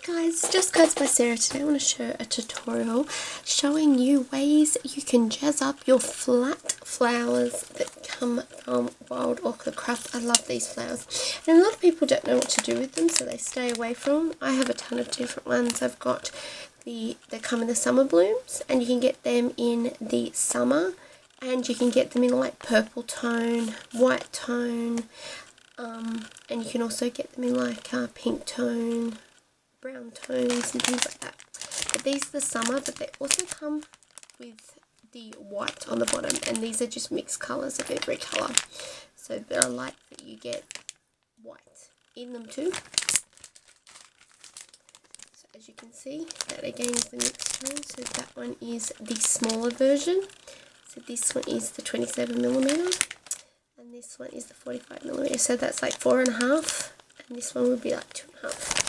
guys, Just Cards by Sarah. Today I want to show a tutorial showing you ways you can jazz up your flat flowers that come from Wild Orchid Crafts. I love these flowers and a lot of people don't know what to do with them, so they stay away from them. I have a ton of different ones. I've got they come in the summer blooms, and you can get them in the summer, and you can get them in like purple tone, white tone, and you can also get them in like pink tone, brown tones and things like that. But these are the summer, but they also come with the white on the bottom, and these are just mixed colours of every colour. So I like that you get white in them too. So as you can see, that again is the mixed tone. So that one is the smaller version. So this one is the 27mm. And this one is the 45mm, so that's like 4.5, and this one would be like 2.5.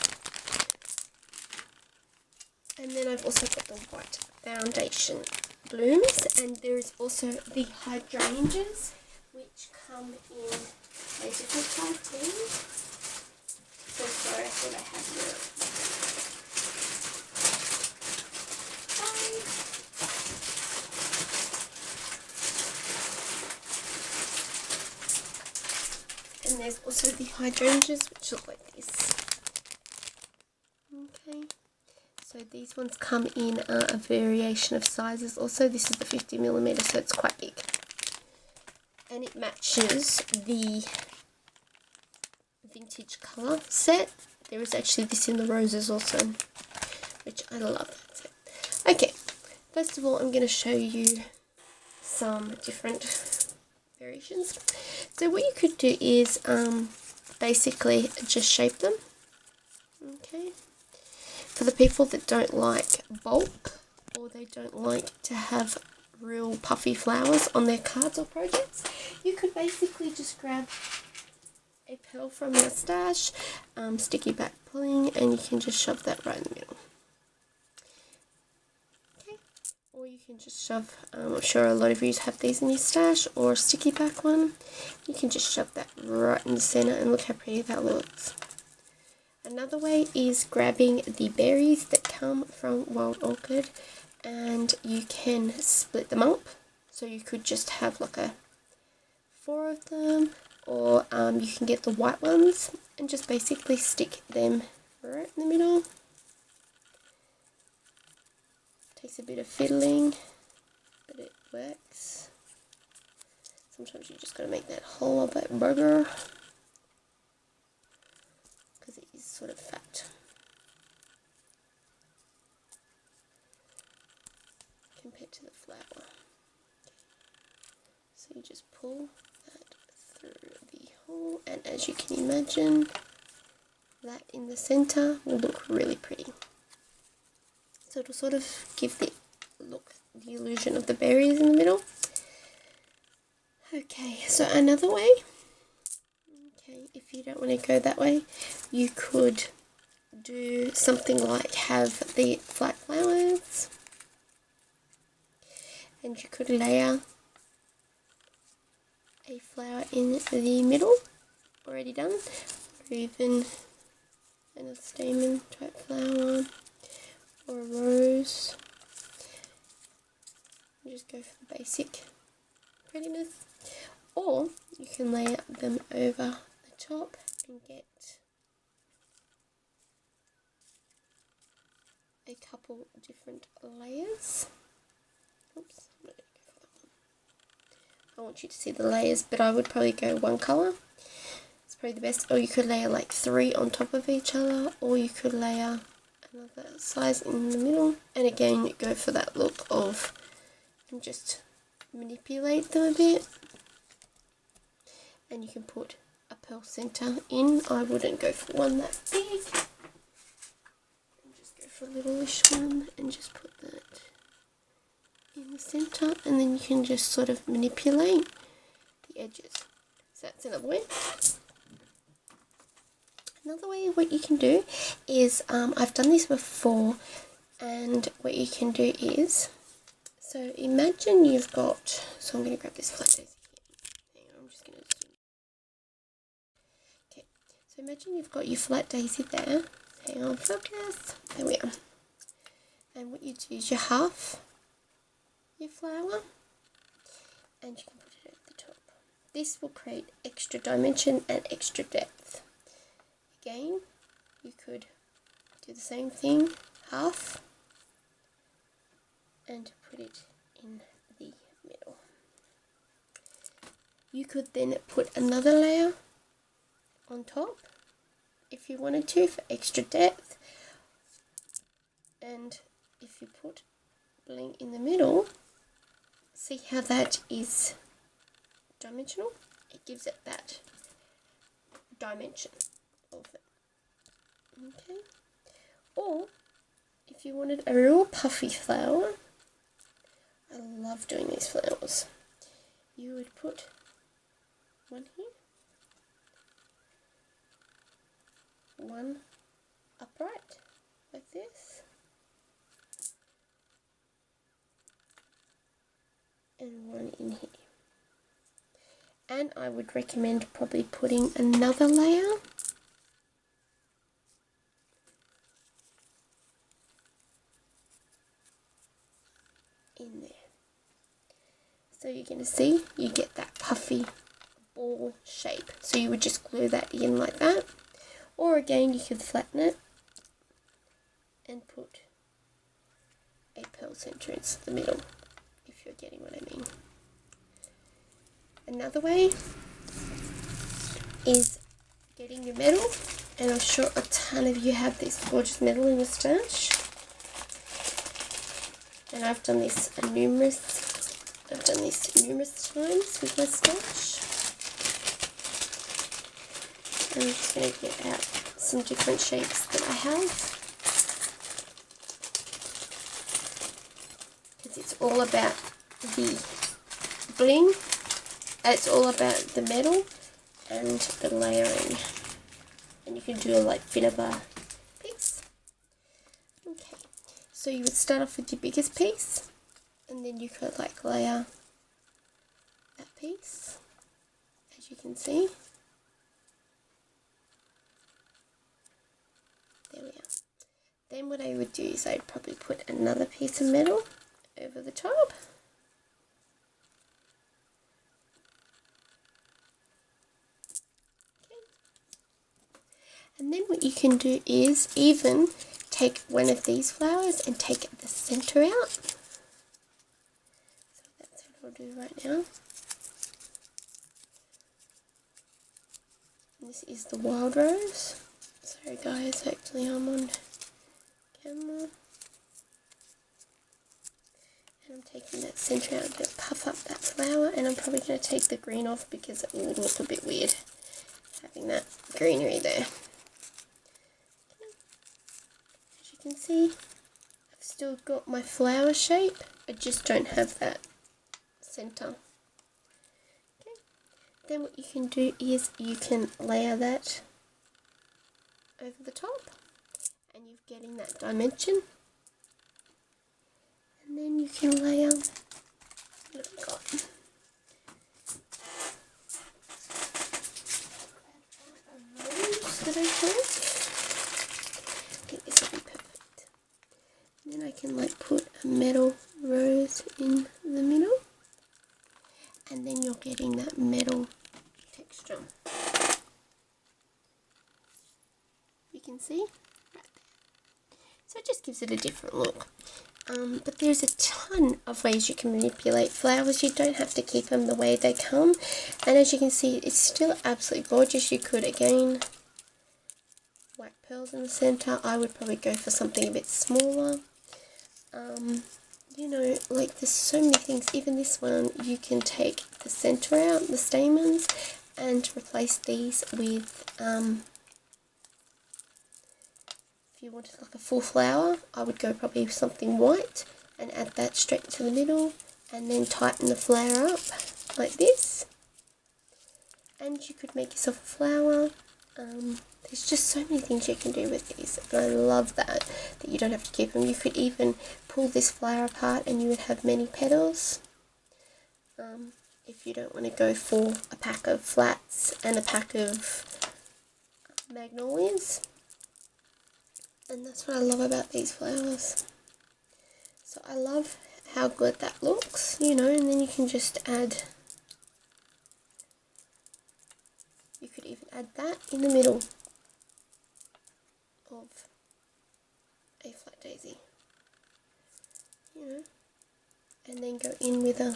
And then I've also got the white foundation blooms, and there is also the hydrangeas, which come in a different type too. So sorry, I thought I had And there's also the hydrangeas, which look like this. Okay, so these ones come in a variation of sizes. Also, this is the 50mm, so it's quite big. And it matches the vintage colour set. There is actually this in the roses also, which I love that set. Okay, first of all, I'm going to show you some different variations. So what you could do is basically just shape them. Okay, for the people that don't like bulk, or they don't like to have real puffy flowers on their cards or projects, you could basically just grab a pearl from your stash, sticky back pulling, and you can just shove that right in the middle. Or you can just shove, I'm sure a lot of you have these in your stash, or a sticky back one. You can just shove that right in the center, and look how pretty that looks. Another way is grabbing the berries that come from Wild Orchid, and you can split them up. So you could just have like 4 of them, or you can get the white ones and just basically stick them right in the middle. Takes a bit of fiddling, but it works. Sometimes you just got to make that hole a bit bigger because it is sort of fat. Compared to the flower. So you just pull that through the hole, and as you can imagine, that in the center will look really pretty. So it'll sort of give the illusion of the berries in the middle. Okay, so another way, if you don't want to go that way, you could do something like have the flat flowers, and you could layer a flower in the middle, already done, or even another stamen type flower, or a rose. You just go for the basic prettiness, or you can layer them over the top and get a couple different layers. Oops, I'm not going to go for that one. I want you to see the layers, but I would probably go one colour. It's probably the best. Or you could layer like 3 on top of each other, or you could layer another size in the middle, and again go for that look of, and just manipulate them a bit, and you can put a pearl center in. I wouldn't go for one that big, and just go for a littleish one and just put that in the center, and then you can just sort of manipulate the edges. So that's another way. Another way what you can do is, I've done this before, and what you can do is, so imagine you've got, so I'm going to grab this flat daisy here. Hang on, I'm just going to zoom. Okay, so imagine you've got your flat daisy there, Hang on, focus. There we are. And what you do is you half your flower and you can put it at the top. This will create extra dimension and extra depth. Again, you could do the same thing, half, and put it in the middle. You could then put another layer on top if you wanted to for extra depth, and if you put bling in the middle, see how that is dimensional? It gives it that dimension of it. Okay. Or if you wanted a real puffy flower, I love doing these flowers, you would put one here, one upright like this, and one in here. And I would recommend probably putting another layer in there. So you're going to see you get that puffy ball shape. So you would just glue that in like that. Or again, you could flatten it and put a pearl center into the middle, if you're getting what I mean. Another way is getting your metal, and I'm sure a ton of you have this gorgeous metal in your stash. And I've done this numerous times with my stash. And I'm just going to get out some different shapes that I have, because it's all about the bling, it's all about the metal and the layering. And you can do a like bit of a piece. Okay, so you would start off with your biggest piece, and then you could like layer that piece, as you can see. There we are. Then what I would do is I'd probably put another piece of metal over the top. Okay. And then what you can do is even take one of these flowers and take the center out. So that's what I'll do right now. This is the wild rose. Sorry guys, actually I'm on camera. And I'm taking that center out, I'm going to puff up that flower, and I'm probably going to take the green off because it will look a bit weird having that greenery there. Okay. As you can see, I've still got my flower shape, I just don't have that center. Okay. Then what you can do is you can layer that over the top, and you're getting that dimension. And then you can layer, what have we got? A rose that I have. I think this will be perfect. And then I can like put a metal rose in the middle, and then you're getting that metal texture. You can see right there. So it just gives it a different look. But there's a ton of ways you can manipulate flowers. You don't have to keep them the way they come. And as you can see, it's still absolutely gorgeous. You could, again, white pearls in the center. I would probably go for something a bit smaller. You know, like there's so many things. Even this one, you can take the center out, the stamens, and replace these with, if you wanted like a full flower, I would go probably with something white and add that straight to the middle, and then tighten the flower up like this. And you could make yourself a flower. There's just so many things you can do with these, and I love that you don't have to keep them. You could even pull this flower apart and you would have many petals. If you don't want to go for a pack of flats and a pack of magnolias. And that's what I love about these flowers. So I love how good that looks, you know, and then you can just add, you could even add that in the middle of a flat daisy, you know, and then go in with a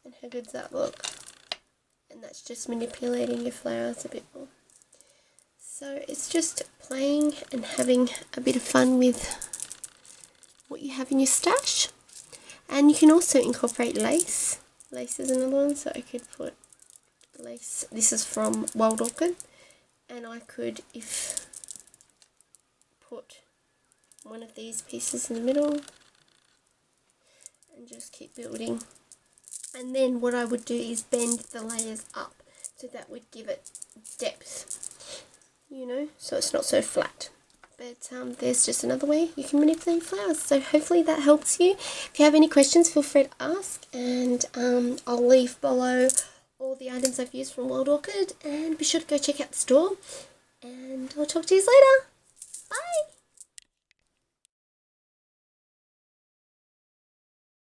and how good does that look? And that's just manipulating your flowers a bit more. So it's just playing and having a bit of fun with what you have in your stash. And you can also incorporate lace. Lace is another one, so I could put lace. This is from Wild Orchid, and I could put one of these pieces in the middle and just keep building. And then what I would do is bend the layers up, so that would give it depth, you know, so it's not so flat. But there's just another way you can manipulate flowers. So hopefully that helps you. If you have any questions, feel free to ask, and I'll leave below all the items I've used from Wild Orchid, and be sure to go check out the store, and I'll talk to you later. Bye!